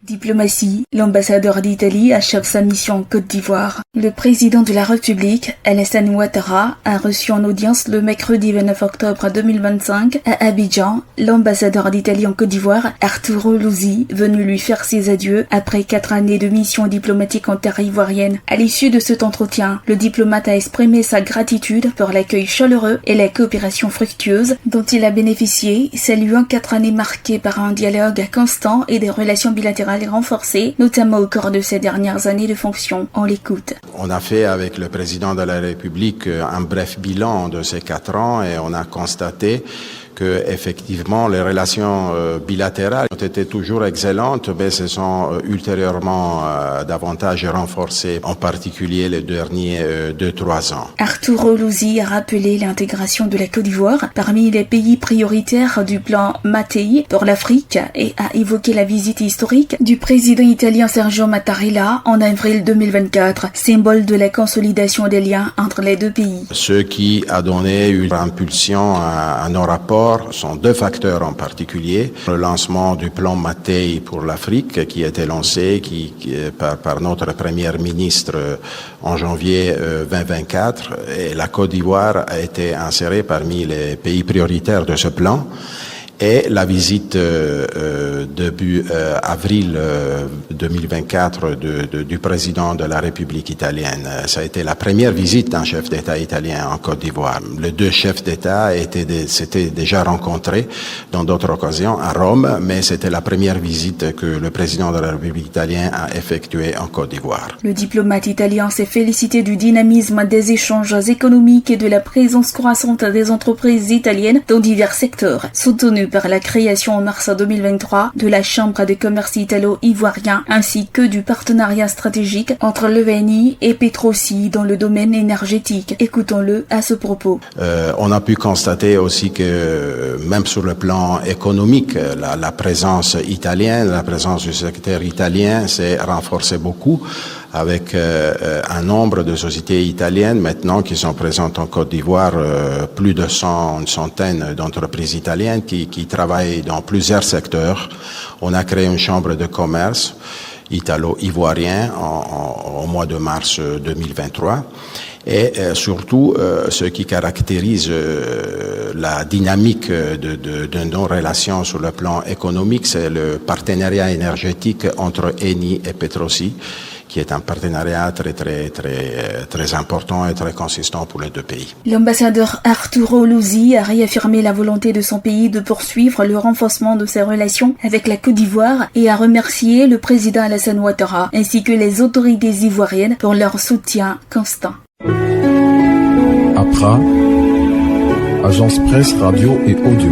Diplomatie, l'ambassadeur d'Italie achève sa mission en Côte d'Ivoire. Le président de la République, Alassane Ouattara, a reçu en audience le mercredi 29 octobre 2025 à Abidjan l'ambassadeur d'Italie en Côte d'Ivoire, Arturo Luzzi, venu lui faire ses adieux après 4 années de mission diplomatique en terre ivoirienne. À l'issue de cet entretien, le diplomate a exprimé sa gratitude pour l'accueil chaleureux et la coopération fructueuse dont il a bénéficié, saluant 4 années marquées par un dialogue constant et des relations bilatérales renforcées, notamment au cours de ces dernières années de fonction. On l'écoute. On a fait avec le président de la République un bref bilan de ces 4 ans et on a constaté que effectivement les relations bilatérales ont été toujours excellentes, mais se sont ultérieurement davantage renforcées, en particulier les derniers 2-3 ans. Arturo Luzzi a rappelé l'intégration de la Côte d'Ivoire parmi les pays prioritaires du plan Mattei pour l'Afrique et a évoqué la visite historique du président italien Sergio Mattarella en avril 2024, symbole de la consolidation des liens entre les deux pays. Ce qui a donné une impulsion à nos rapports sont 2 facteurs en particulier. Le lancement du plan Mattei pour l'Afrique qui a été lancé par notre Premier ministre en janvier 2024 et la Côte d'Ivoire a été insérée parmi les pays prioritaires de ce plan. Et la visite début avril 2024 du président de la République italienne. Ça a été la première visite d'un chef d'État italien en Côte d'Ivoire. Les 2 chefs d'État s'étaient déjà rencontrés dans d'autres occasions à Rome, mais c'était la première visite que le président de la République italienne a effectuée en Côte d'Ivoire. Le diplomate italien s'est félicité du dynamisme des échanges économiques et de la présence croissante des entreprises italiennes dans divers secteurs, soutenus par la création en mars 2023 de la Chambre de commerce italo-ivoirien ainsi que du partenariat stratégique entre l'ENI et Petrosi dans le domaine énergétique. Écoutons-le à ce propos. On a pu constater aussi que même sur le plan économique, la présence italienne, la présence du secteur italien s'est renforcée beaucoup, avec un nombre de sociétés italiennes maintenant qui sont présentes en Côte d'Ivoire, plus de une centaine d'entreprises italiennes qui travaillent dans plusieurs secteurs. On a créé une chambre de commerce italo-ivoirien au mois de mars 2023. Et surtout, ce qui caractérise la dynamique de nos relations sur le plan économique, c'est le partenariat énergétique entre Eni et Petrosi, qui est un partenariat très important et très consistant pour les 2 pays. L'ambassadeur Arturo Luzzi a réaffirmé la volonté de son pays de poursuivre le renforcement de ses relations avec la Côte d'Ivoire et a remercié le président Alassane Ouattara ainsi que les autorités ivoiriennes pour leur soutien constant. APRA, Agence Presse Radio et Audio.